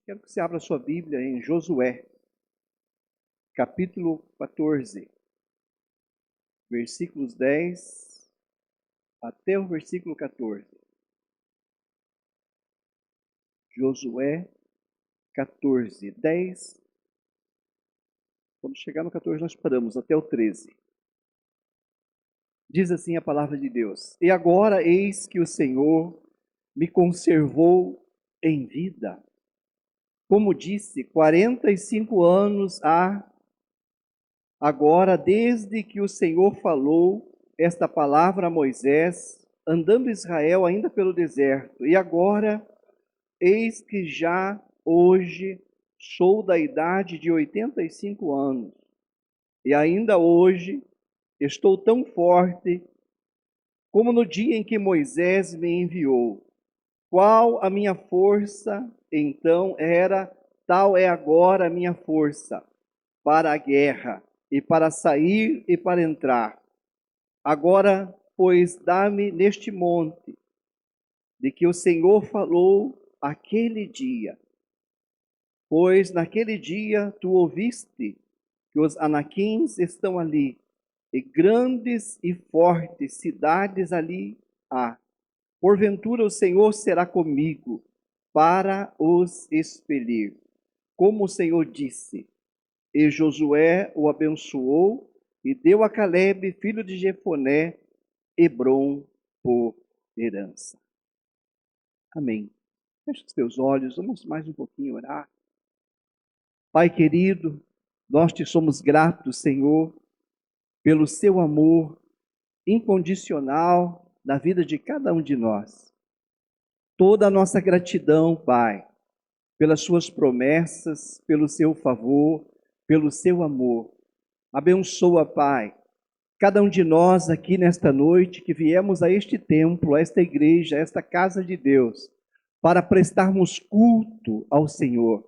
Quero que você abra sua Bíblia em Josué, capítulo 14, versículos 10 até o versículo 14. Josué 14, 10. Quando chegar no 14, nós paramos até o 13. Diz assim a palavra de Deus: E agora eis que o Senhor me conservou em vida. Como disse, 45 anos há agora desde que o Senhor falou esta palavra a Moisés, andando Israel ainda pelo deserto. E agora, eis que já hoje sou da idade de 85 anos. E ainda hoje estou tão forte como no dia em que Moisés me enviou. Qual a minha força então era, tal é agora a minha força para a guerra, e para sair e para entrar. Agora, pois, dá-me neste monte, de que o Senhor falou aquele dia. Pois naquele dia tu ouviste que os anaquins estão ali, e grandes e fortes cidades ali há. Porventura o Senhor será comigo para os expelir. Como o Senhor disse. E Josué o abençoou e deu a Calebe, filho de Jefoné, Hebrom por herança. Amém. Feche os teus olhos, vamos mais um pouquinho orar. Pai querido, nós te somos gratos, Senhor, pelo seu amor incondicional na vida de cada um de nós. Toda a nossa gratidão, Pai, pelas suas promessas, pelo seu favor, pelo seu amor. Abençoa, Pai, cada um de nós aqui nesta noite que viemos a este templo, a esta igreja, a esta casa de Deus, para prestarmos culto ao Senhor.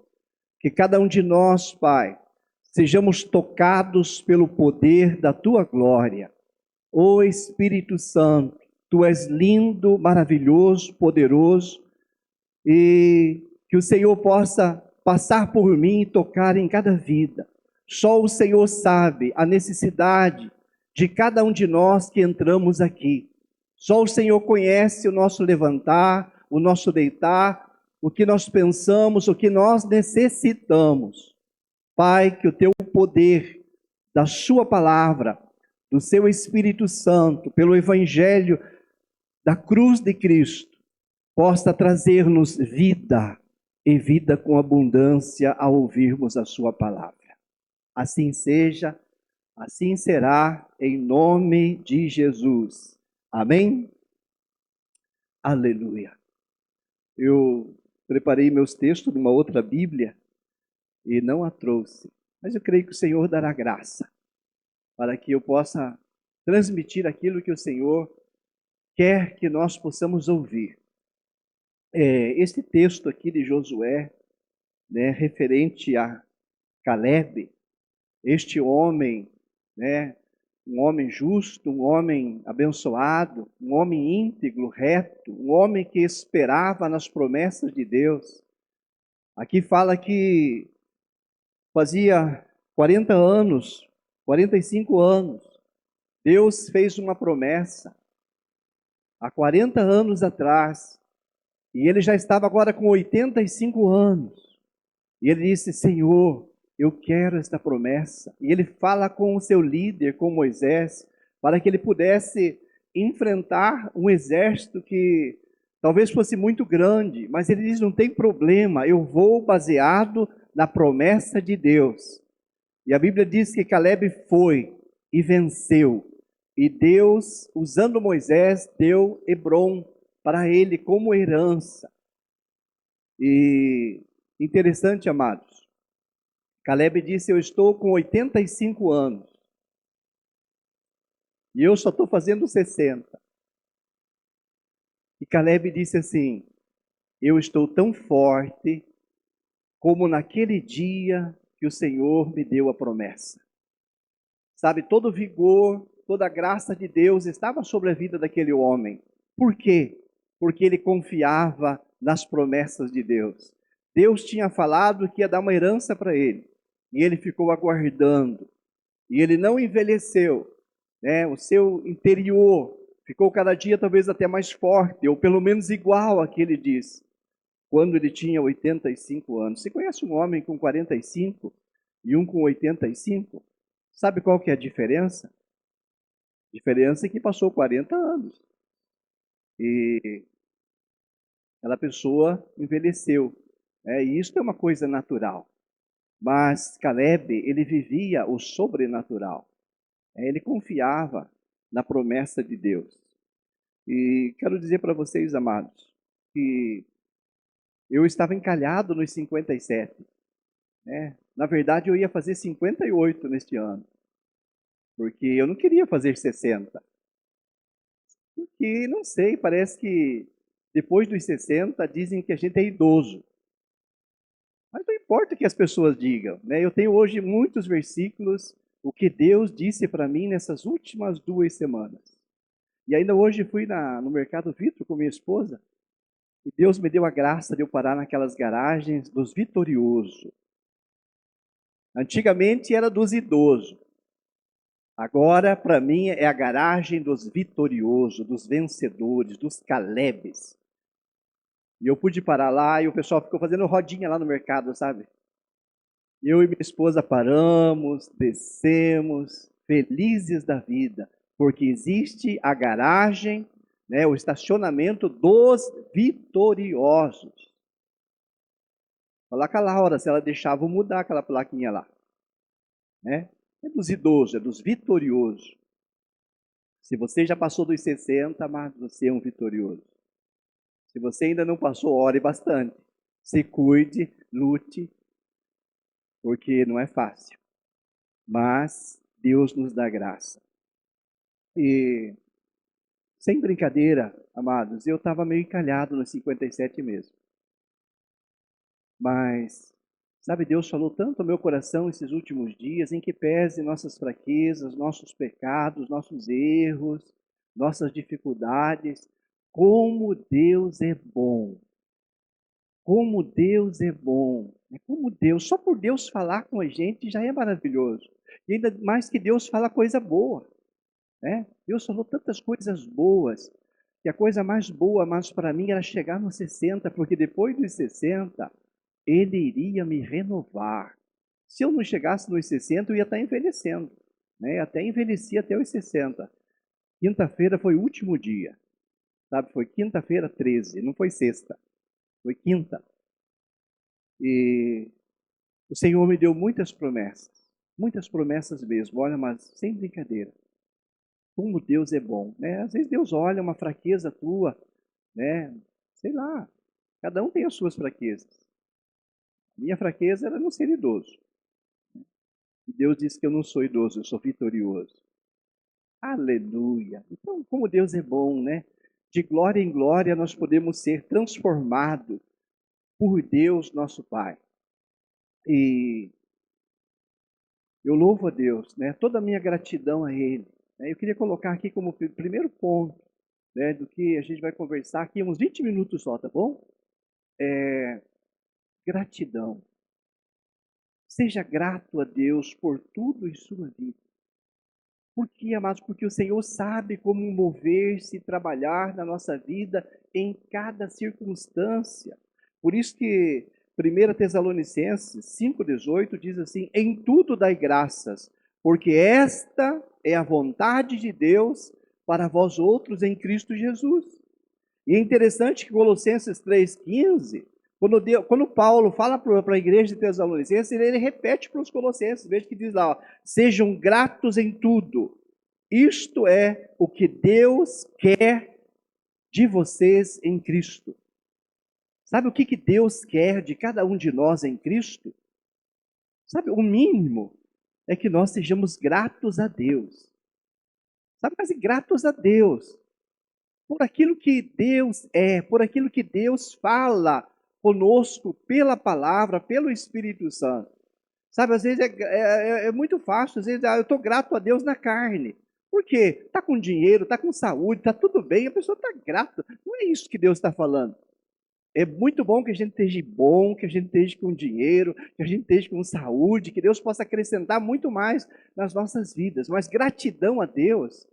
Que cada um de nós, Pai, sejamos tocados pelo poder da Tua glória. Ó Espírito Santo, Tu és lindo, maravilhoso, poderoso, e que o Senhor possa passar por mim e tocar em cada vida. Só o Senhor sabe a necessidade de cada um de nós que entramos aqui. Só o Senhor conhece o nosso levantar, o nosso deitar, o que nós pensamos, o que nós necessitamos. Pai, que o Teu poder, da Sua palavra, do Seu Espírito Santo, pelo Evangelho da cruz de Cristo, possa trazer-nos vida e vida com abundância ao ouvirmos a Sua palavra. Assim seja, assim será, em nome de Jesus. Amém? Aleluia. Eu preparei meus textos numa outra Bíblia e não a trouxe, mas eu creio que o Senhor dará graça para que eu possa transmitir aquilo que o Senhor quer que nós possamos ouvir. Este texto aqui de Josué, né, referente a Calebe, este homem, né, um homem justo, um homem abençoado, um homem íntegro, reto, um homem que esperava nas promessas de Deus. Aqui fala que fazia 40 anos, 45 anos, Deus fez uma promessa há 40 anos atrás, e ele já estava agora com 85 anos. E ele disse: Senhor, eu quero esta promessa. E ele fala com o seu líder, com Moisés, para que ele pudesse enfrentar um exército que talvez fosse muito grande. Mas ele diz: não tem problema, eu vou baseado na promessa de Deus. E a Bíblia diz que Calebe foi e venceu. E Deus, usando Moisés, deu Hebrom para ele como herança. E interessante, amados, Calebe disse: eu estou com 85 anos e eu só estou fazendo 60. E Calebe disse assim: eu estou tão forte como naquele dia que o Senhor me deu a promessa. Sabe, todo o vigor, toda a graça de Deus estava sobre a vida daquele homem. Por quê? Porque ele confiava nas promessas de Deus. Deus tinha falado que ia dar uma herança para ele. E ele ficou aguardando. E ele não envelheceu, né? O seu interior ficou cada dia talvez até mais forte, ou pelo menos igual a que ele disse, quando ele tinha 85 anos. Você conhece um homem com 45 e um com 85? Sabe qual que é a diferença? A diferença é que passou 40 anos. E aquela pessoa envelheceu. E isso é uma coisa natural. Mas Caleb, ele vivia o sobrenatural. Ele confiava na promessa de Deus. E quero dizer para vocês, amados, que eu estava encalhado nos 57. Na verdade, eu ia fazer 58 neste ano, porque eu não queria fazer 60. Porque, não sei, parece que depois dos 60 dizem que a gente é idoso. Mas não importa o que as pessoas digam, né? Eu tenho hoje muitos versículos, o que Deus disse para mim nessas últimas 2 semanas. E ainda hoje fui no Mercado Vitro com minha esposa, e Deus me deu a graça de eu parar naquelas garagens dos vitoriosos. Antigamente era dos idosos. Agora, para mim, é a garagem dos vitoriosos, dos vencedores, dos Calebes. E eu pude parar lá e o pessoal ficou fazendo rodinha lá no mercado, sabe? Eu e minha esposa paramos, descemos, felizes da vida, porque existe a garagem, né, o estacionamento dos vitoriosos. Falar com a Laura, se ela deixar, vou mudar aquela plaquinha lá. Né? É dos idosos, é dos vitoriosos. Se você já passou dos 60, mas você é um vitorioso. Se você ainda não passou, ore bastante. Se cuide, lute, porque não é fácil. Mas Deus nos dá graça. E, sem brincadeira, amados, eu estava meio encalhado nos 57 mesmo. Mas, sabe, Deus falou tanto ao meu coração esses últimos dias, em que pese nossas fraquezas, nossos pecados, nossos erros, nossas dificuldades, como Deus é bom. Como Deus é bom. Como Deus, só por Deus falar com a gente já é maravilhoso. E ainda mais que Deus fala coisa boa. Né? Deus falou tantas coisas boas, que a coisa mais boa, mas para mim, era chegar nos 60, porque depois dos 60, Ele iria me renovar. Se eu não chegasse nos 60, eu ia estar envelhecendo. Né? Até envelheci até os 60. Quinta-feira foi o último dia. Sabe? Foi quinta-feira 13, não foi sexta. Foi quinta. E o Senhor me deu muitas promessas mesmo. Olha, mas sem brincadeira. Como Deus é bom, né? Às vezes Deus olha uma fraqueza tua, né? Sei lá, cada um tem as suas fraquezas. Minha fraqueza era não ser idoso. E Deus disse que eu não sou idoso, eu sou vitorioso. Aleluia! Então, como Deus é bom, né? De glória em glória nós podemos ser transformados por Deus, nosso Pai. E eu louvo a Deus, né? Toda a minha gratidão a Ele. Eu queria colocar aqui como primeiro ponto, né, do que a gente vai conversar aqui, uns 20 minutos só, tá bom? Gratidão. Seja grato a Deus por tudo em sua vida. Por quê, amados? Porque o Senhor sabe como mover-se e trabalhar na nossa vida em cada circunstância. Por isso que 1 Tessalonicenses 5,18 diz assim: em tudo dai graças, porque esta é a vontade de Deus para vós outros em Cristo Jesus. E é interessante que Colossenses 3,15, quando Paulo fala para a igreja de Tessalonicenses, ele repete para os colossenses, veja que diz lá, ó, sejam gratos em tudo. Isto é o que Deus quer de vocês em Cristo. Sabe o que Deus quer de cada um de nós em Cristo? Sabe, o mínimo é que nós sejamos gratos a Deus. Sabe, mas gratos a Deus por aquilo que Deus é, por aquilo que Deus fala conosco pela palavra, pelo Espírito Santo. Sabe, às vezes é muito fácil, às vezes eu estou grato a Deus na carne. Por quê? Está com dinheiro, está com saúde, está tudo bem, a pessoa está grata. Não é isso que Deus está falando. É muito bom que a gente esteja bom, que a gente esteja com dinheiro, que a gente esteja com saúde, que Deus possa acrescentar muito mais nas nossas vidas. Mas gratidão a Deus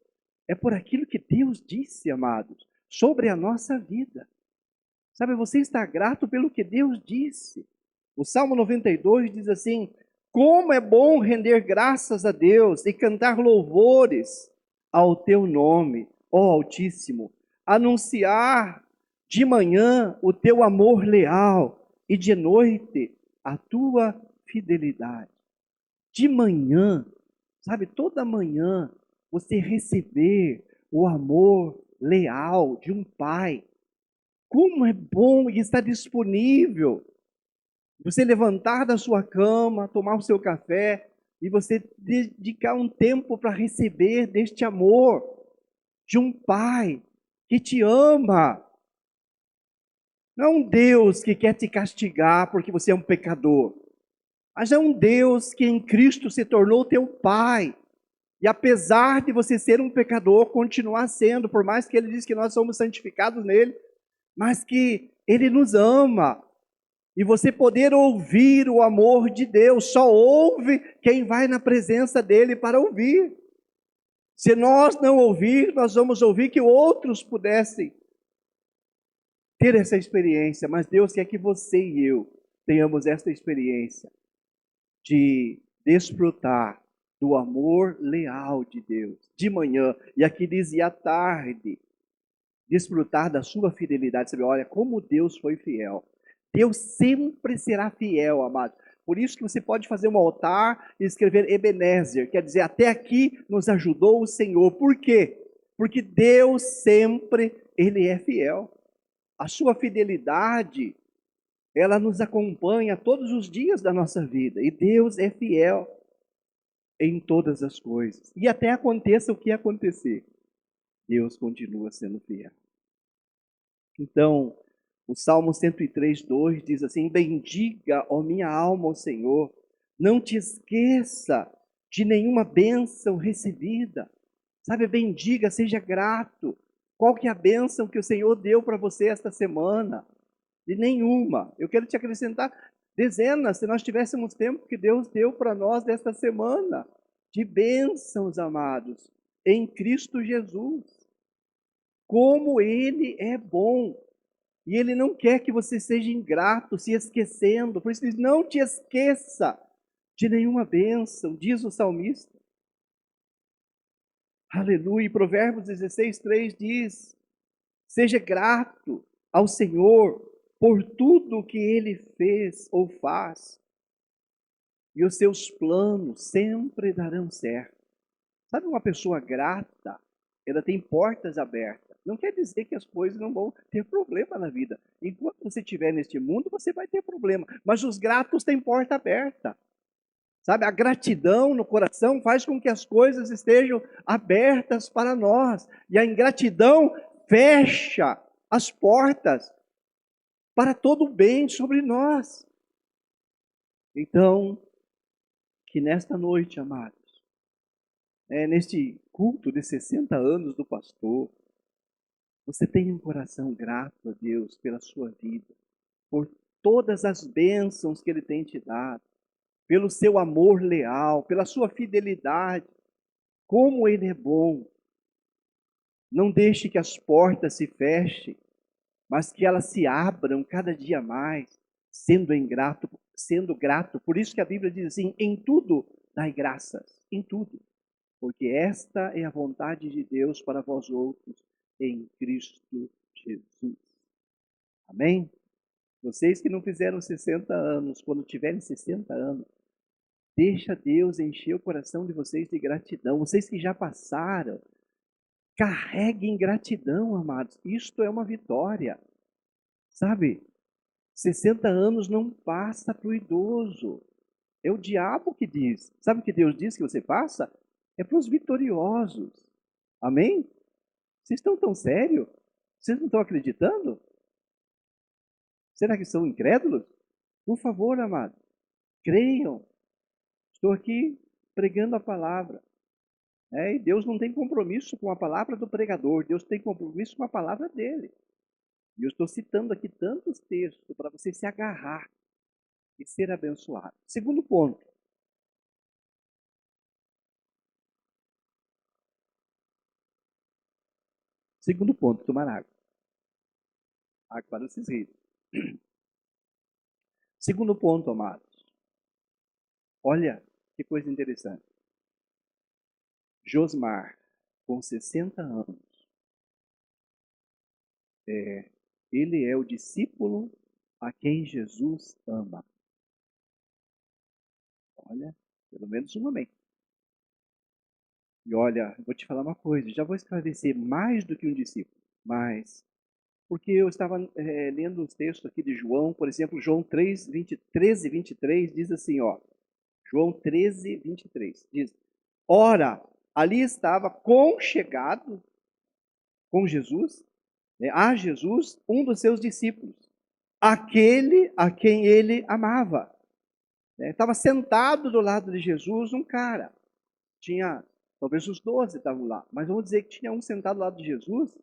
é por aquilo que Deus disse, amados, sobre a nossa vida. Sabe, você está grato pelo que Deus disse. O Salmo 92 diz assim: como é bom render graças a Deus e cantar louvores ao teu nome, ó Altíssimo, anunciar de manhã o teu amor leal e de noite a tua fidelidade. De manhã, sabe, toda manhã você receber o amor leal de um pai. Como é bom e está disponível você levantar da sua cama, tomar o seu café e você dedicar um tempo para receber deste amor de um pai que te ama. Não é um Deus que quer te castigar porque você é um pecador, mas é um Deus que em Cristo se tornou teu pai. E apesar de você ser um pecador, continuar sendo, por mais que ele diz que nós somos santificados nele, mas que ele nos ama. E você poder ouvir o amor de Deus, só ouve quem vai na presença dele para ouvir. Se nós não ouvir, nós vamos ouvir que outros pudessem ter essa experiência, mas Deus quer que você e eu tenhamos essa experiência de desfrutar do amor leal de Deus, de manhã, e aqui dizia à tarde, desfrutar da sua fidelidade. Você vê, olha como Deus foi fiel. Deus sempre será fiel, amado. Por isso que você pode fazer um altar e escrever Ebenezer, quer dizer, até aqui nos ajudou o Senhor. Por quê? Porque Deus sempre, Ele é fiel. A sua fidelidade, ela nos acompanha todos os dias da nossa vida. E Deus é fiel em todas as coisas. E até aconteça o que acontecer, Deus continua sendo fiel. Então, o Salmo 103, 2 diz assim: bendiga, ó minha alma, ao Senhor, não te esqueça de nenhuma bênção recebida. Sabe, bendiga, seja grato. Qual que é a bênção que o Senhor deu para você esta semana? De nenhuma. Eu quero te acrescentar dezenas, se nós tivéssemos tempo que Deus deu para nós desta semana, de bênçãos, amados, em Cristo Jesus. Como Ele é bom. E Ele não quer que você seja ingrato, se esquecendo. Por isso ele diz, não te esqueça de nenhuma bênção, diz o salmista. Aleluia. E Provérbios 16, 3 diz, seja grato ao Senhor por tudo que Ele fez ou faz. E os seus planos sempre darão certo. Sabe, uma pessoa grata, ela tem portas abertas. Não quer dizer que as coisas não vão ter problema na vida. Enquanto você estiver neste mundo, você vai ter problema. Mas os gratos têm porta aberta. Sabe, a gratidão no coração faz com que as coisas estejam abertas para nós. E a ingratidão fecha as portas para todo o bem sobre nós. Então, que nesta noite, amados, neste culto de 60 anos do pastor, você tenha um coração grato a Deus pela sua vida, por todas as bênçãos que Ele tem te dado, pelo seu amor leal, pela sua fidelidade, como Ele é bom. Não deixe que as portas se fechem, mas que elas se abram cada dia mais, sendo grato. Por isso que a Bíblia diz assim: em tudo dai graças, em tudo, porque esta é a vontade de Deus para vós outros em Cristo Jesus. Amém? Vocês que não fizeram 60 anos, quando tiverem 60 anos, deixa Deus encher o coração de vocês de gratidão. Vocês que já passaram, carreguem gratidão, amados. Isto é uma vitória. Sabe? 60 anos não passa para o idoso. É o diabo que diz. Sabe o que Deus diz que você passa? É para os vitoriosos. Amém? Vocês estão tão sérios? Vocês não estão acreditando? Será que são incrédulos? Por favor, amados, creiam. Estou aqui pregando a palavra. E Deus não tem compromisso com a palavra do pregador. Deus tem compromisso com a palavra dele. E eu estou citando aqui tantos textos para você se agarrar e ser abençoado. Segundo ponto. Segundo ponto, tomar água. Água para esses rios. Segundo ponto, amados. Olha que coisa interessante. Josmar, com 60 anos, ele é o discípulo a quem Jesus ama. Olha, pelo menos um amém. E olha, eu vou te falar uma coisa, já vou esclarecer mais do que um discípulo, mas porque eu estava lendo os textos aqui de João, por exemplo, João 3, 13, 23, diz assim, ó, João 13, 23, diz, ora, ali estava conchegado com Jesus, né, a Jesus, um dos seus discípulos, aquele a quem ele amava. Estava sentado do lado de Jesus um cara, tinha, talvez os 12 estavam lá, mas vamos dizer que tinha um sentado do lado de Jesus,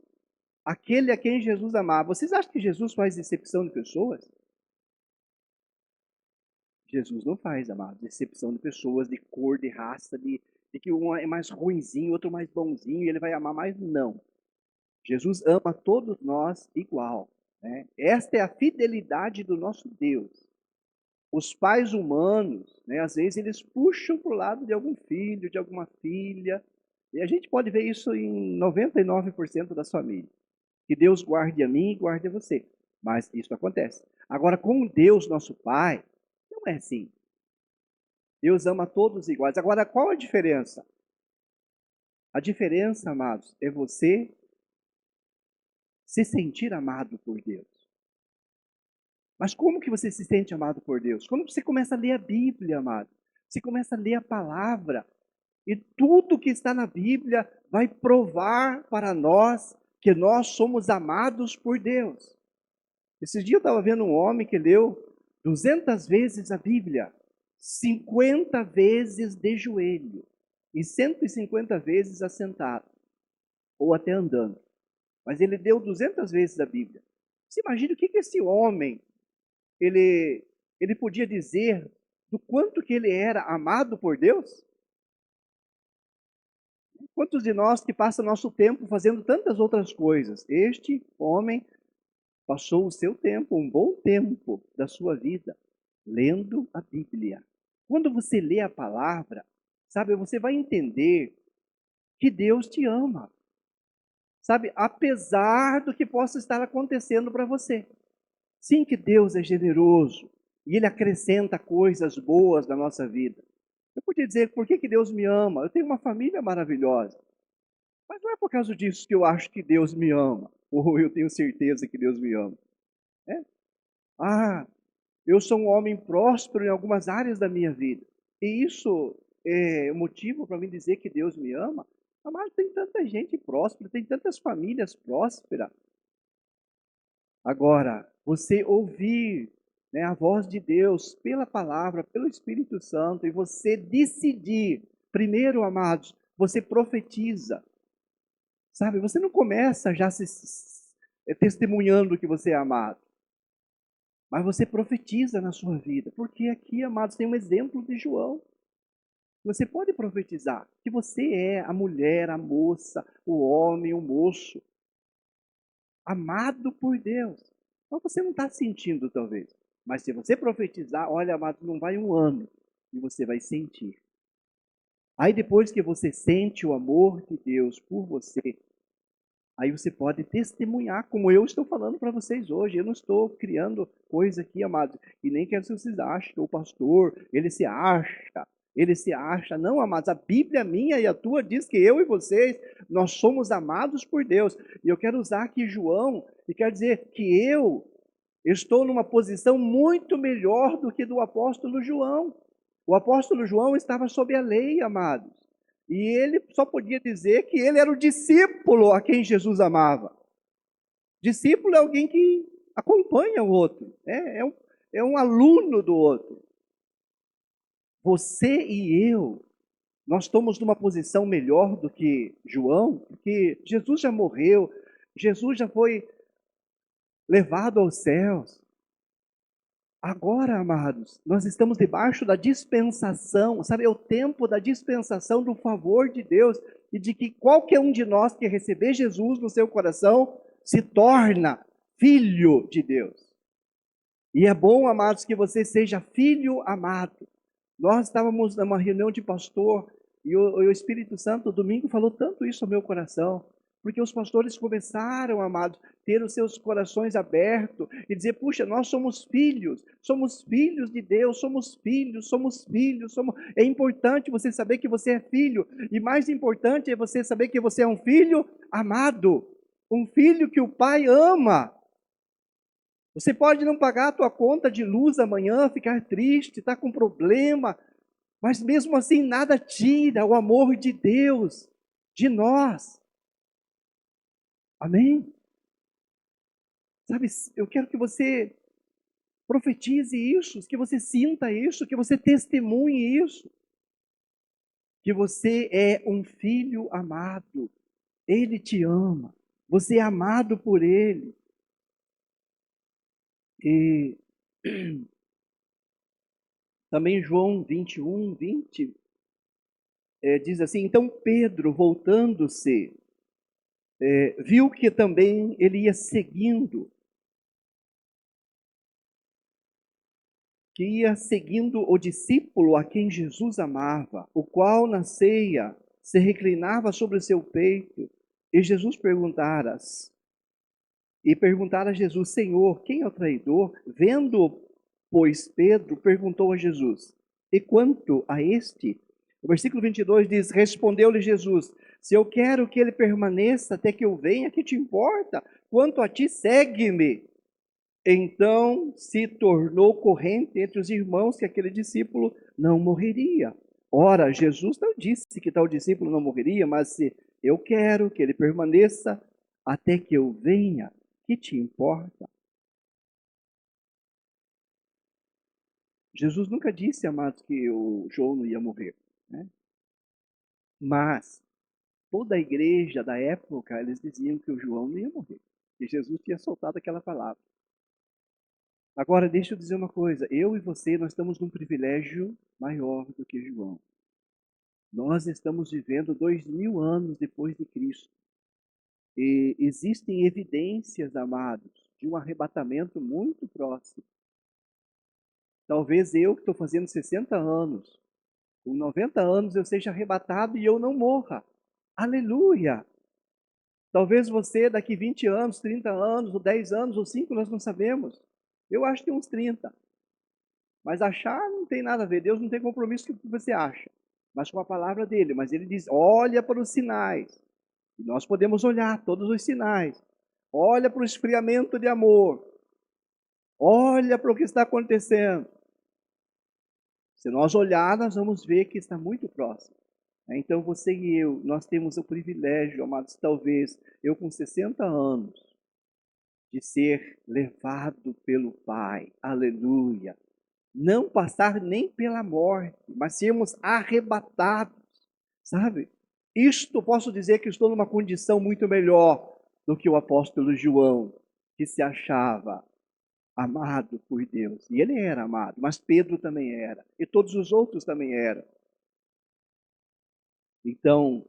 aquele a quem Jesus amava. Vocês acham que Jesus faz exceção de pessoas? Jesus não faz, amados, exceção de pessoas, de cor, de raça, de que um é mais ruinzinho, outro mais bonzinho, e ele vai amar mais. Não. Jesus ama todos nós igual. Né? Esta é a fidelidade do nosso Deus. Os pais humanos, né, às vezes, eles puxam para o lado de algum filho, de alguma filha, e a gente pode ver isso em 99% das famílias. Que Deus guarde a mim e guarde a você. Mas isso acontece. Agora, com Deus, nosso Pai, não é assim. Deus ama todos iguais. Agora, qual a diferença? A diferença, amados, é você se sentir amado por Deus. Mas como que você se sente amado por Deus? Quando você começa a ler a Bíblia, amado. Você começa a ler a palavra. E tudo que está na Bíblia vai provar para nós que nós somos amados por Deus. Esses dias eu estava vendo um homem que leu 200 vezes a Bíblia, 50 vezes de joelho e 150 vezes assentado, ou até andando. Mas ele leu 200 vezes a Bíblia. Você imagina o que esse homem, ele podia dizer do quanto que ele era amado por Deus? Quantos de nós que passam nosso tempo fazendo tantas outras coisas? Este homem passou o seu tempo, um bom tempo da sua vida, lendo a Bíblia. Quando você lê a palavra, sabe, você vai entender que Deus te ama. Sabe, apesar do que possa estar acontecendo para você. Sim, que Deus é generoso e Ele acrescenta coisas boas na nossa vida. Eu podia dizer, por que Deus me ama? Eu tenho uma família maravilhosa. Mas não é por causa disso que eu acho que Deus me ama, ou eu tenho certeza que Deus me ama. Né? Ah, eu sou um homem próspero em algumas áreas da minha vida. E isso é motivo para mim dizer que Deus me ama? Mas tem tanta gente próspera, tem tantas famílias prósperas. Agora, você ouvir, né, a voz de Deus pela palavra, pelo Espírito Santo, e você decidir, primeiro, amados, você profetiza. Sabe, você não começa já testemunhando que você é amado. Mas você profetiza na sua vida. Porque aqui, amados, tem um exemplo de João. Você pode profetizar que você é a mulher, a moça, o homem, o moço, amado por Deus. Mas você não está sentindo, talvez. Mas se você profetizar, olha, amado, não vai um ano e você vai sentir. Aí depois que você sente o amor de Deus por você, aí você pode testemunhar, como eu estou falando para vocês hoje. Eu não estou criando coisa aqui, amados. E nem quero que vocês achem que o pastor, ele se acha. Ele se acha. Não, amados, a Bíblia minha e a tua diz que eu e vocês, nós somos amados por Deus. E eu quero usar aqui João, e quero dizer que eu estou numa posição muito melhor do que do apóstolo João. O apóstolo João estava sob a lei, amados. E ele só podia dizer que ele era o discípulo a quem Jesus amava. Discípulo é alguém que acompanha o outro, é um aluno do outro. Você e eu, nós estamos numa posição melhor do que João, porque Jesus já morreu, Jesus já foi levado aos céus. Agora, amados, nós estamos debaixo da dispensação, sabe? É o tempo da dispensação do favor de Deus e de que qualquer um de nós que receber Jesus no seu coração se torna filho de Deus. E é bom, amados, que você seja filho amado. Nós estávamos numa reunião de pastor e o Espírito Santo, domingo, falou tanto isso ao meu coração. Porque os pastores começaram, amados, ter os seus corações abertos e dizer, puxa, nós somos filhos de Deus, somos filhos. É importante você saber que você é filho. E mais importante é você saber que você é um filho amado. Um filho que o pai ama. Você pode não pagar a tua conta de luz amanhã, ficar triste, estar com problema, mas mesmo assim nada tira o amor de Deus de nós. Amém? Sabe, eu quero que você profetize isso, que você sinta isso, que você testemunhe isso. Que você é um filho amado. Ele te ama. Você é amado por Ele. E também João 21, 20, diz assim, então Pedro, voltando-se, viu que também ele ia seguindo, que ia seguindo o discípulo a quem Jesus amava, o qual na ceia se reclinava sobre o seu peito, e perguntara a Jesus, Senhor, quem é o traidor? Vendo, pois, Pedro, perguntou a Jesus, e quanto a este? O versículo 22 diz, respondeu-lhe Jesus, se eu quero que ele permaneça até que eu venha, que te importa? Quanto a ti, segue-me. Então se tornou corrente entre os irmãos que aquele discípulo não morreria. Ora, Jesus não disse que tal discípulo não morreria, mas se eu quero que ele permaneça até que eu venha, que te importa? Jesus nunca disse, amados, que o João não ia morrer, né? Mas toda a igreja da época, eles diziam que o João não ia morrer. E Jesus tinha soltado aquela palavra. Agora, deixa eu dizer uma coisa. Eu e você, nós estamos num privilégio maior do que João. Nós estamos vivendo 2000 anos depois de Cristo. E existem evidências, amados, de um arrebatamento muito próximo. Talvez eu, que estou fazendo 60 anos, com 90 anos eu seja arrebatado e eu não morra. Aleluia! Talvez você, daqui 20 anos, 30 anos, ou 10 anos, ou 5, nós não sabemos. Eu acho que uns 30. Mas achar não tem nada a ver. Deus não tem compromisso com o que você acha, mas com a palavra dele. Mas ele diz, olha para os sinais. E nós podemos olhar todos os sinais. Olha para o esfriamento de amor. Olha para o que está acontecendo. Se nós olhar, nós vamos ver que está muito próximo. Então você e eu, nós temos o privilégio, amados, talvez eu com 60 anos, de ser levado pelo Pai. Aleluia. Não passar nem pela morte, mas sermos arrebatados, sabe? Isto posso dizer que estou numa condição muito melhor do que o apóstolo João, que se achava amado por Deus. E ele era amado, mas Pedro também era, e todos os outros também eram. Então,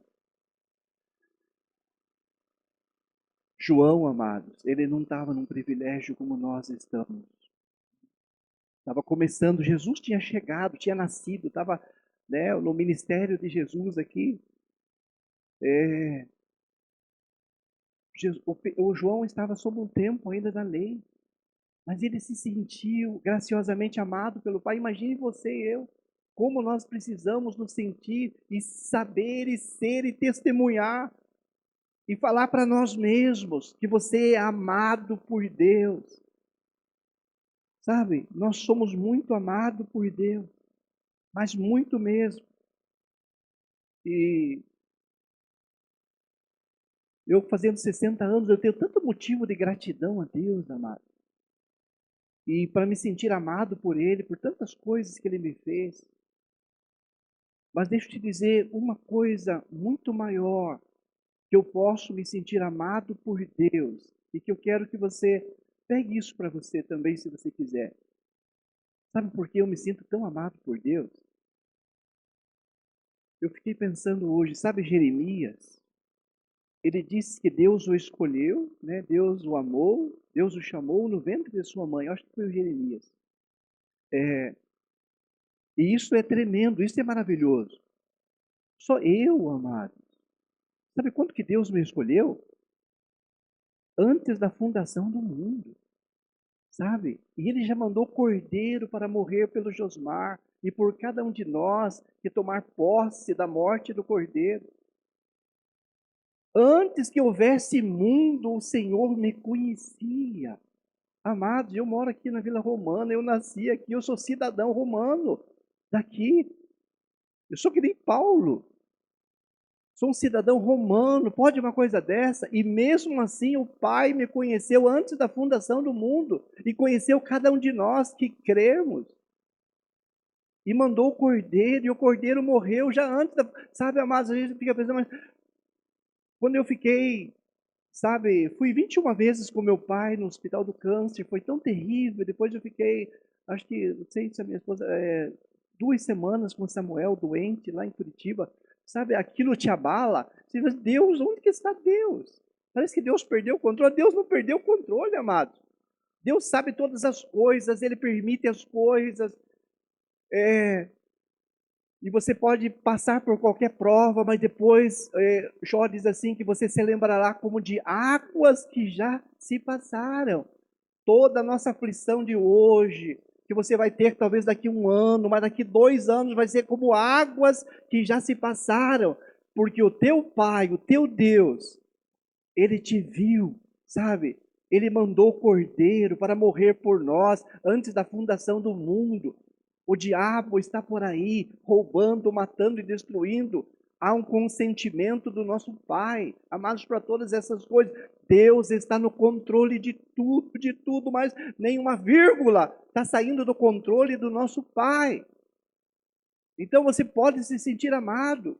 João, amados, ele não estava num privilégio como nós estamos. Estava começando, Jesus tinha chegado, tinha nascido, estava, né, no ministério de Jesus aqui. O João estava sob um tempo ainda da lei, mas ele se sentiu graciosamente amado pelo Pai. Imagine você e eu, como nós precisamos nos sentir e saber e ser e testemunhar e falar para nós mesmos que você é amado por Deus. Sabe, nós somos muito amados por Deus, mas muito mesmo. E eu fazendo 60 anos, eu tenho tanto motivo de gratidão a Deus, amado. E para me sentir amado por Ele, por tantas coisas que Ele me fez. Mas deixa eu te dizer uma coisa muito maior, que eu posso me sentir amado por Deus, e que eu quero que você Pegue isso para você também, se você quiser. Sabe por que eu me sinto tão amado por Deus? Eu fiquei pensando hoje, sabe Jeremias? Ele disse que Deus o escolheu, né? Deus o amou, Deus o chamou no ventre de sua mãe. Eu acho que foi o Jeremias. É, e isso é tremendo, isso é maravilhoso. Só eu, amado. Sabe quanto que Deus me escolheu? Antes da fundação do mundo, sabe? E Ele já mandou Cordeiro para morrer pelo Josmar e por cada um de nós que tomar posse da morte do Cordeiro. Antes que houvesse mundo, o Senhor me conhecia. Amados, eu moro aqui na Vila Romana, eu nasci aqui, eu sou cidadão romano daqui. Eu sou que nem Paulo, sou um cidadão romano, pode uma coisa dessa? E mesmo assim o Pai me conheceu antes da fundação do mundo e conheceu cada um de nós que cremos. E mandou o Cordeiro, e o Cordeiro morreu já antes da... Sabe, amados, a gente fica pensando, mas quando eu fiquei, sabe, fui 21 vezes com meu pai no Hospital do Câncer, foi tão terrível. Depois eu fiquei, acho que, não sei se a minha esposa, 2 semanas com o Samuel doente lá em Curitiba. Sabe, aquilo te abala. Você diz, Deus, onde que está Deus? Parece que Deus perdeu o controle. Deus não perdeu o controle, amado. Deus sabe todas as coisas, Ele permite as coisas. E você pode passar por qualquer prova, mas depois Jó diz assim que você se lembrará como de águas que já se passaram. Toda a nossa aflição de hoje, que você vai ter talvez daqui 1 ano, mas daqui 2 anos vai ser como águas que já se passaram, porque o teu Pai, o teu Deus, Ele te viu, sabe? Ele mandou o Cordeiro para morrer por nós antes da fundação do mundo. O diabo está por aí, roubando, matando e destruindo. Há um consentimento do nosso Pai, amados, para todas essas coisas. Deus está no controle de tudo, mas nenhuma vírgula está saindo do controle do nosso Pai. Então você pode se sentir amado,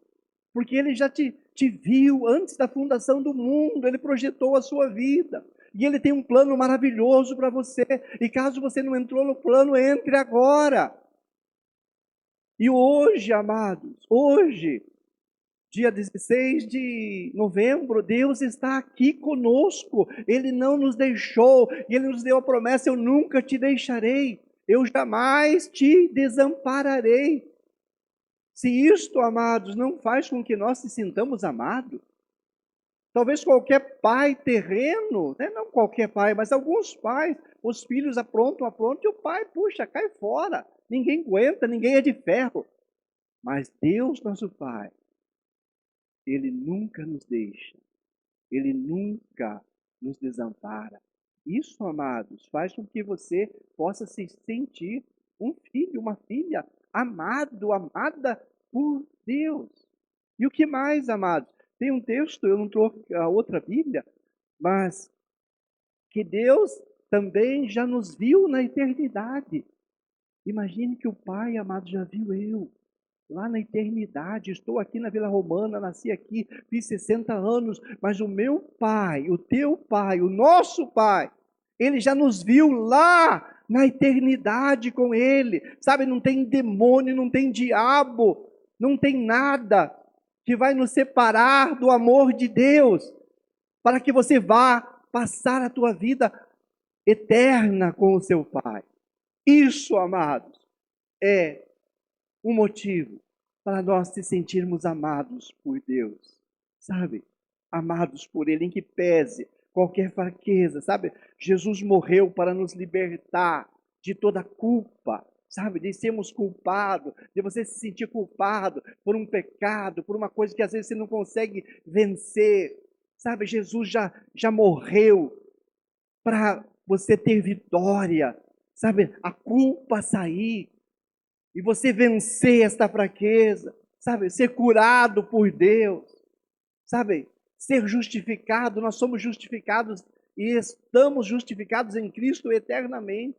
porque Ele já te viu antes da fundação do mundo, Ele projetou a sua vida. E Ele tem um plano maravilhoso para você. E caso você não entrou no plano, entre agora. E hoje, amados, hoje, dia 16 de novembro, Deus está aqui conosco. Ele não nos deixou, e Ele nos deu a promessa: eu nunca te deixarei, eu jamais te desampararei. Se isto, amados, não faz com que nós se sintamos amados, talvez qualquer pai terreno, né? Não qualquer pai, mas alguns pais, os filhos aprontam, e o pai, puxa, cai fora. Ninguém aguenta, ninguém é de ferro. Mas Deus, nosso Pai, Ele nunca nos deixa, Ele nunca nos desampara. Isso, amados, faz com que você possa se sentir um filho, uma filha, amado, amada por Deus. E o que mais, amados? Tem um texto, eu não trouxe a outra Bíblia, mas que Deus também já nos viu na eternidade. Imagine que o Pai, amado, já viu eu lá na eternidade. Estou aqui na Vila Romana, nasci aqui, fiz 60 anos, mas o meu Pai, o teu Pai, o nosso Pai, Ele já nos viu lá na eternidade com Ele. Sabe, não tem demônio, não tem diabo, não tem nada que vai nos separar do amor de Deus, para que você vá passar a tua vida eterna com o seu Pai. Isso, amados, é um motivo para nós se sentirmos amados por Deus, sabe? Amados por Ele, em que pese qualquer fraqueza, sabe? Jesus morreu para nos libertar de toda culpa, sabe? De sermos culpados, de você se sentir culpado por um pecado, por uma coisa que às vezes você não consegue vencer, sabe? Jesus já morreu para você ter vitória, sabe? A culpa sair, e você vencer esta fraqueza, sabe? Ser curado por Deus, sabe? Ser justificado, nós somos justificados e estamos justificados em Cristo eternamente,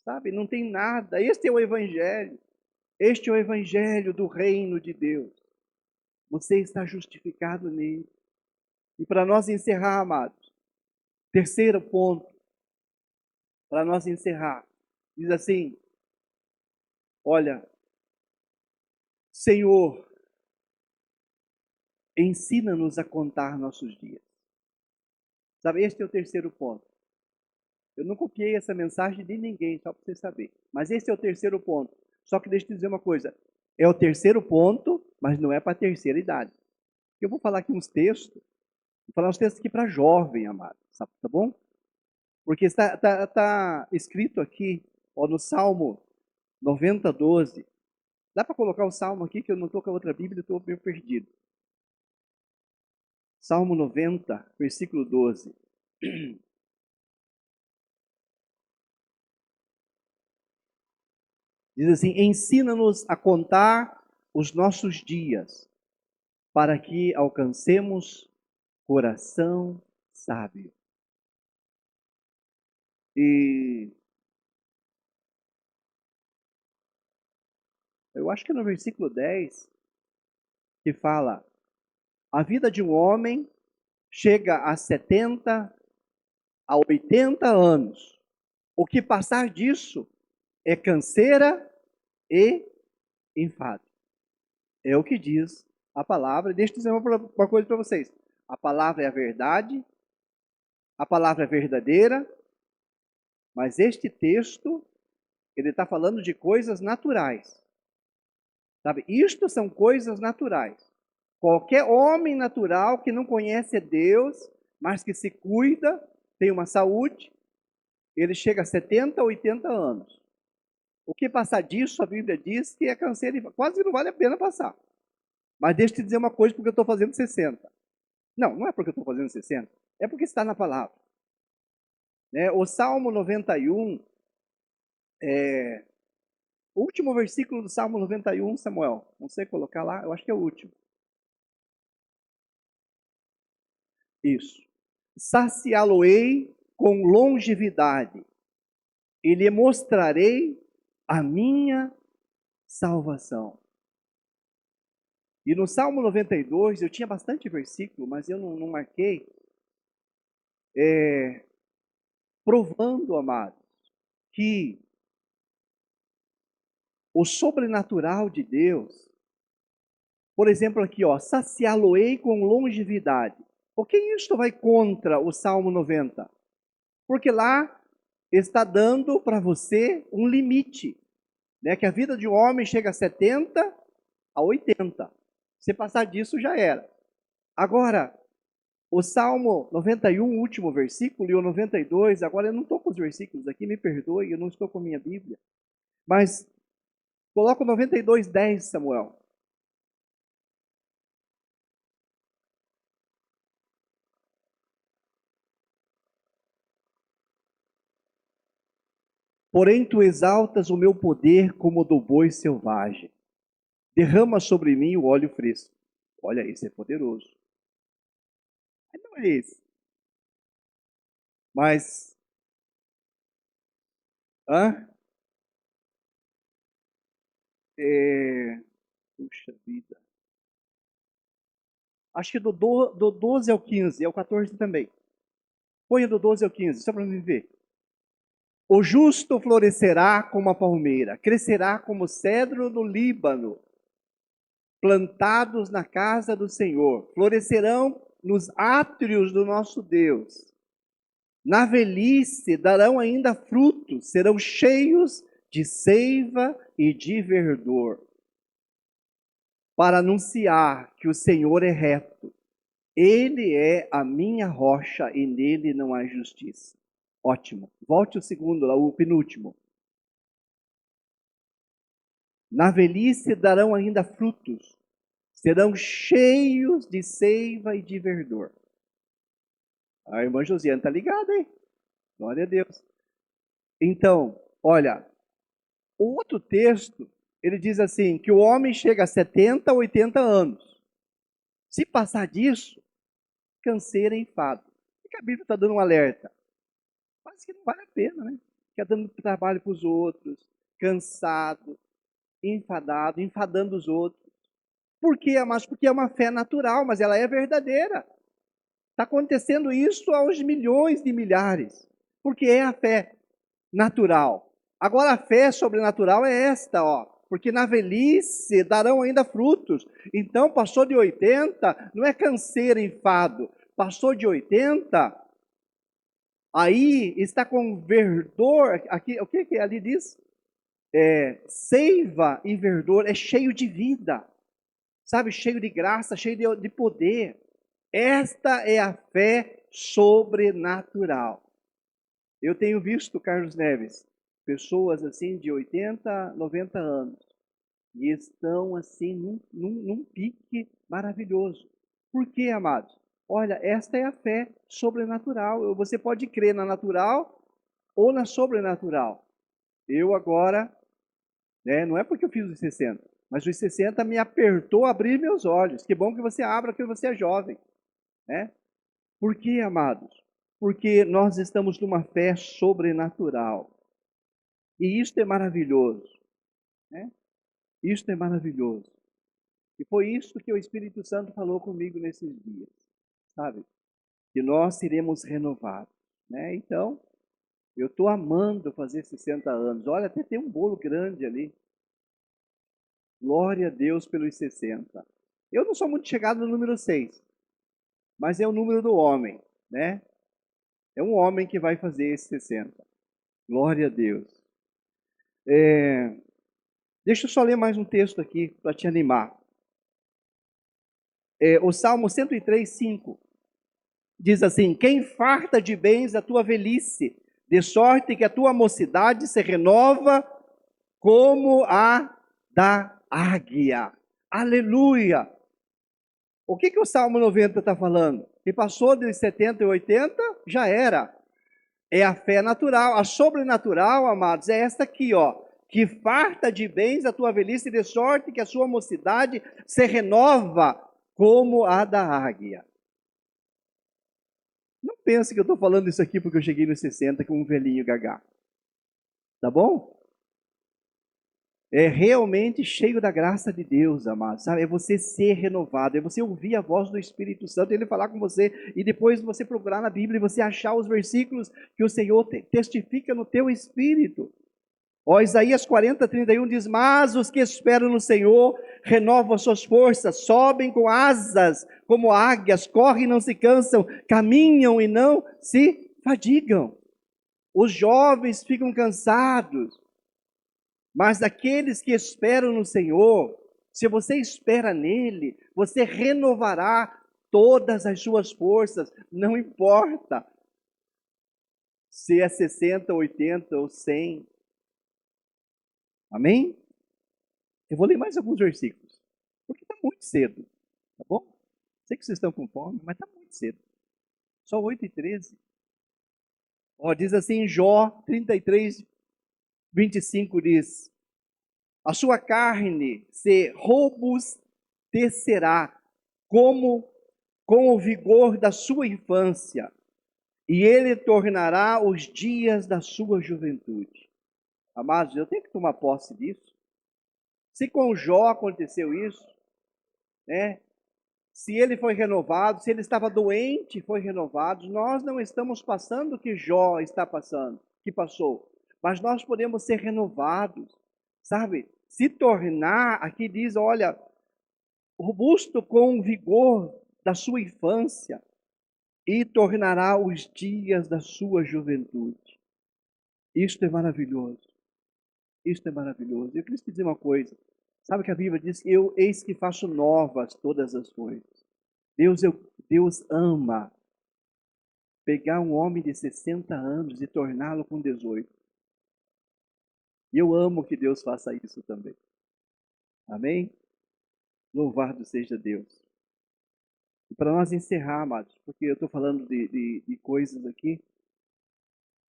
sabe? Não tem nada. Este é o Evangelho. Este é o Evangelho do reino de Deus. Você está justificado nele. E para nós encerrar, amados, terceiro ponto, para nós encerrar. Diz assim: olha, Senhor, ensina-nos a contar nossos dias. Sabe, este é o terceiro ponto. Eu não copiei essa mensagem de ninguém, só para você saber. Mas esse é o terceiro ponto. Só que deixa eu te dizer uma coisa. É o terceiro ponto, mas não é para a terceira idade. Eu vou falar aqui uns textos. Vou falar uns textos aqui para jovem, amado. Tá bom? Porque está escrito aqui, ó, no Salmo 90, 12. Dá para colocar o Salmo aqui, que eu não estou com a outra Bíblia, estou meio perdido. Salmo 90, versículo 12. Diz assim: ensina-nos a contar os nossos dias, para que alcancemos coração sábio. E eu acho que é no versículo 10 que fala: a vida de um homem chega a 70, a 80 anos. O que passar disso é canseira e enfado. É o que diz a palavra. Deixa eu dizer uma coisa para vocês. A palavra é a verdade, a palavra é verdadeira, mas este texto, ele está falando de coisas naturais. Sabe? Isto são coisas naturais. Qualquer homem natural que não conhece Deus, mas que se cuida, tem uma saúde, ele chega a 70, 80 anos. O que passar disso, a Bíblia diz que é câncer, quase não vale a pena passar. Mas deixa eu te dizer uma coisa, porque eu estou fazendo 60. Não, não é porque eu estou fazendo 60, é porque está na palavra. O Salmo 91, o último versículo do Salmo 91, Samuel, não sei colocar lá, eu acho que é o último. Isso. Saciá-lo-ei com longevidade, e lhe mostrarei a minha salvação. E no Salmo 92, eu tinha bastante versículo, mas eu não marquei, provando, amados, que o sobrenatural de Deus, por exemplo aqui, ó, saciá-lo-ei com longevidade. Por que isto vai contra o Salmo 90? Porque lá está dando para você um limite, né? Que a vida de um homem chega a 70, a 80. Se passar disso, já era. Agora, o Salmo 91, o último versículo, e o 92, agora eu não estou com os versículos aqui, me perdoe, eu não estou com a minha Bíblia. Mas coloca o 92, 10, Samuel. Porém, tu exaltas o meu poder como o do boi selvagem. Derrama sobre mim o óleo fresco. Olha, esse é poderoso. Mas não é esse. Mas, hã? Puxa vida. Acho que do 12 ao 15, é o 14 também. Põe do 12 ao 15, só para me ver. O justo florescerá como a palmeira, crescerá como o cedro no Líbano, plantados na casa do Senhor, florescerão nos átrios do nosso Deus. Na velhice darão ainda frutos, serão cheios de seiva e de verdor, para anunciar que o Senhor é reto. Ele é a minha rocha e nele não há justiça. Ótimo. Volte o segundo, o penúltimo. Na velhice darão ainda frutos, serão cheios de seiva e de verdor. A irmã Josiane está ligada, hein? Glória a Deus. Então, olha, o outro texto, ele diz assim, que o homem chega a 70, 80 anos. Se passar disso, canseira e enfado. Por que a Bíblia está dando um alerta? Quase que não vale a pena, né? Fica dando trabalho para os outros, cansado, enfadado, enfadando os outros. Por quê? Mas porque é uma fé natural, mas ela é verdadeira. Está acontecendo isso aos milhões de milhares, porque é a fé. natural. Agora a fé sobrenatural é esta, ó. Porque na velhice darão ainda frutos. Então, passou de 80, não é canseira, enfado. Passou de 80, aí está com verdor. Aqui, o que ali diz? Seiva e verdor, é cheio de vida. Sabe, cheio de graça, cheio de poder. Esta é a fé sobrenatural. Eu tenho visto, Carlos Neves, pessoas assim de 80, 90 anos, e estão assim num pique maravilhoso. Por quê, amados? Olha, esta é a fé sobrenatural. Você pode crer na natural ou na sobrenatural. Eu agora, né, não é porque eu fiz os 60, mas os 60 me apertou a abrir meus olhos. Que bom que você abra, que você é jovem, né? Por quê, amados? Porque nós estamos numa fé sobrenatural. E isto é maravilhoso, né? Isto é maravilhoso. E foi isso que o Espírito Santo falou comigo nesses dias, sabe? Que nós seremos renovados, né? Então, eu estou amando fazer 60 anos. Olha, até tem um bolo grande ali. Glória a Deus pelos 60. Eu não sou muito chegado no número 6, mas é o número do homem, né? É um homem que vai fazer esses 60. Glória a Deus. Deixa eu só ler mais um texto aqui para te animar. O Salmo 103, 5 diz assim: Quem farta de bens a tua velhice, de sorte que a tua mocidade se renova como a da águia. Aleluia! O que o Salmo 90 está falando? Que passou dos 70 e 80, já era. É a fé natural. A sobrenatural, amados, é esta aqui, ó. Que farta de bens a tua velhice, de sorte que a sua mocidade se renova como a da águia. Não pense que eu estou falando isso aqui porque eu cheguei nos 60 com um velhinho gagá. Tá bom? É realmente cheio da graça de Deus, amado, sabe? É você ser renovado, é você ouvir a voz do Espírito Santo, ele falar com você, e depois você procurar na Bíblia e você achar os versículos que o Senhor testifica no teu espírito. Ó, Isaías 40, 31 diz: Mas os que esperam no Senhor renovam as suas forças, sobem com asas como águias, correm e não se cansam, caminham e não se fadigam. Os jovens ficam cansados, mas aqueles que esperam no Senhor, se você espera nele, você renovará todas as suas forças, não importa se é 60, 80 ou 100. Amém? Eu vou ler mais alguns versículos, porque está muito cedo, tá bom? Sei que vocês estão com fome, mas está muito cedo. Só 8:13. Ó, diz assim, Jó 33, 25 diz: A sua carne se robustecerá como com o vigor da sua infância, e ele tornará os dias da sua juventude. Amados, eu tenho que tomar posse disso. Se com Jó aconteceu isso, né? Se ele foi renovado, se ele estava doente, foi renovado, nós não estamos passando o que Jó está passando, que passou, mas nós podemos ser renovados, sabe? Se tornar, aqui diz, olha, robusto com o vigor da sua infância e tornará os dias da sua juventude. Isto é maravilhoso. Isto é maravilhoso. Eu queria te dizer uma coisa. Sabe que a Bíblia diz: Eu eis que faço novas todas as coisas. Deus ama pegar um homem de 60 anos e torná-lo com 18. E eu amo que Deus faça isso também. Amém? Louvado seja Deus. E para nós encerrar, amados, porque eu estou falando de coisas aqui.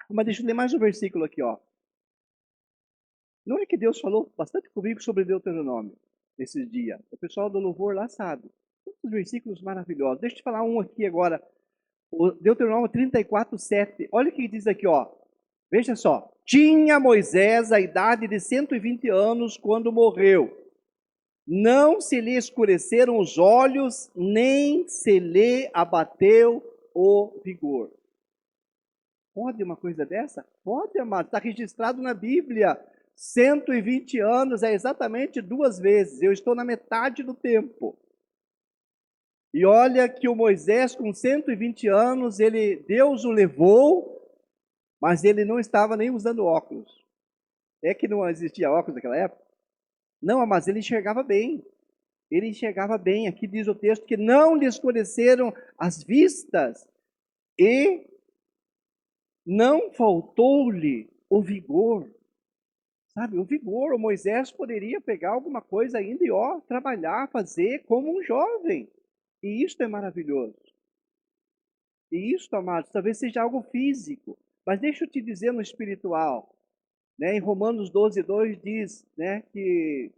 Mas deixa eu ler mais um versículo aqui, ó. Não é que Deus falou bastante comigo sobre Deuteronômio esses dias. O pessoal do louvor lá sabe. Quantos versículos maravilhosos. Deixa eu te falar um aqui agora. O Deuteronômio 34, 7. Olha o que diz aqui, ó. Veja só. Tinha Moisés a idade de 120 anos quando morreu. Não se lhe escureceram os olhos, nem se lhe abateu o vigor. Pode uma coisa dessa? Pode, amado. Está registrado na Bíblia. 120 anos é exatamente 2 vezes. Eu estou na metade do tempo. E olha que o Moisés, com 120 anos, Deus o levou, mas ele não estava nem usando óculos. É que não existia óculos naquela época? Não, mas ele enxergava bem. Ele enxergava bem. Aqui diz o texto que não lhe escureceram as vistas e não faltou-lhe o vigor. Sabe, o vigor. O Moisés poderia pegar alguma coisa ainda e trabalhar, fazer como um jovem. E isto é maravilhoso. E isto, amados, talvez seja algo físico. Mas deixa eu te dizer no espiritual. Né? Em Romanos 12:2 diz, né, que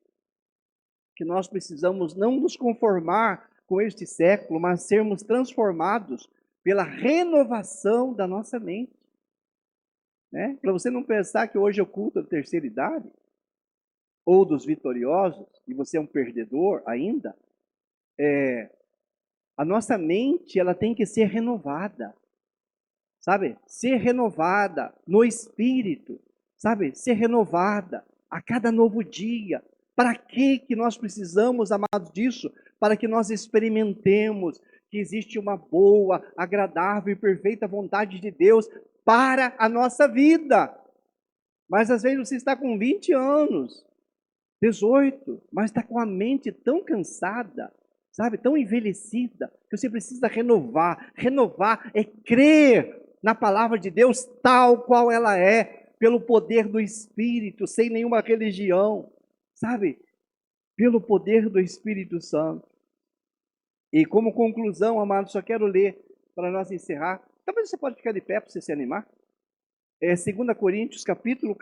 nós precisamos não nos conformar com este século, mas sermos transformados pela renovação da nossa mente. Né? Para você não pensar que hoje é o culto da terceira idade, ou dos vitoriosos, e você é um perdedor ainda, a nossa mente ela tem que ser renovada. Sabe? Ser renovada no espírito. Sabe? Ser renovada a cada novo dia. Para que nós precisamos, amados, disso? Para que nós experimentemos que existe uma boa, agradável e perfeita vontade de Deus para a nossa vida. Mas às vezes você está com 20 anos, 18, mas está com a mente tão cansada, sabe, tão envelhecida, que você precisa renovar. Renovar é crer na palavra de Deus tal qual ela é, pelo poder do Espírito, sem nenhuma religião, sabe, pelo poder do Espírito Santo. E como conclusão, amados, só quero ler para nós encerrar. Talvez você pode ficar de pé para você se animar. 2 Coríntios, capítulo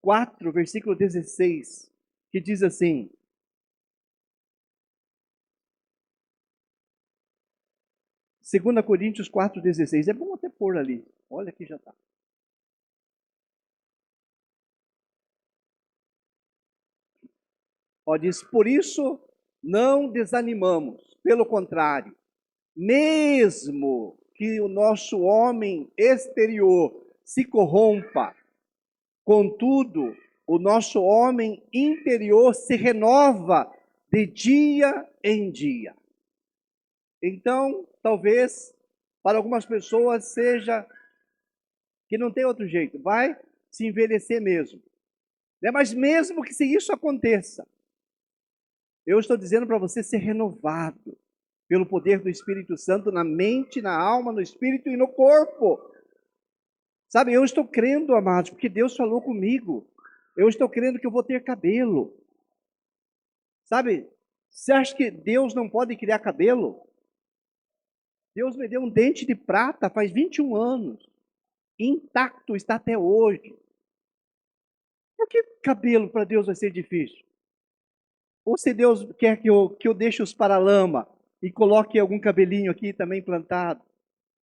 4, versículo 16, que diz assim: Segunda Coríntios 4,16. É bom até pôr ali. Olha que já está. Ó, diz, por isso não desanimamos. Pelo contrário, mesmo que o nosso homem exterior se corrompa, contudo, o nosso homem interior se renova de dia em dia. Então, talvez, para algumas pessoas seja que não tem outro jeito, vai se envelhecer mesmo. Mas mesmo que se isso aconteça, eu estou dizendo para você ser renovado pelo poder do Espírito Santo na mente, na alma, no espírito e no corpo. Sabe, eu estou crendo, amados, porque Deus falou comigo. Eu estou crendo que eu vou ter cabelo. Sabe, você acha que Deus não pode criar cabelo? Deus me deu um dente de prata faz 21 anos. Intacto está até hoje. Por que cabelo para Deus vai ser difícil? Ou se Deus quer que eu deixe os paralama e coloque algum cabelinho aqui também plantado,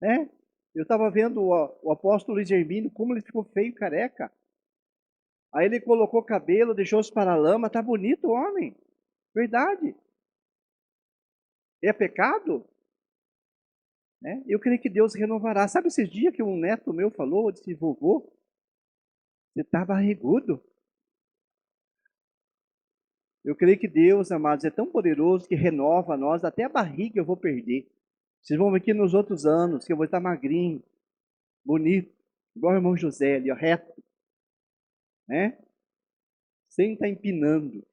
né? Eu estava vendo o apóstolo Luiz Hermínio, como ele ficou feio, careca. Aí ele colocou cabelo, deixou os paralama, tá bonito o homem. Verdade. É pecado? Né? Eu creio que Deus renovará. Sabe esses dias que um neto meu falou, disse, vovô, você está barrigudo? Eu creio que Deus, amados, é tão poderoso que renova nós, até a barriga eu vou perder. Vocês vão ver aqui nos outros anos que eu vou estar magrinho, bonito, igual o irmão José ali, ó, reto, né? Sem estar empinando.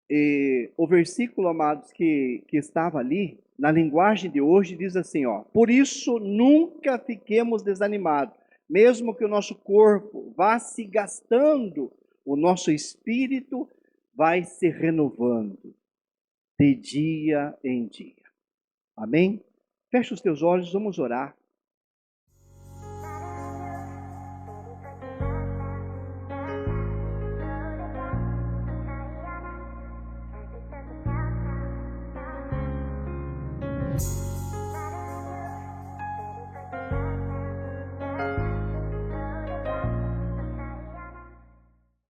E o versículo, amados, que estava ali, na linguagem de hoje, diz assim, ó: por isso nunca fiquemos desanimados, mesmo que o nosso corpo vá se gastando, o nosso espírito vai se renovando de dia em dia. Amém? Fecha os teus olhos, vamos orar.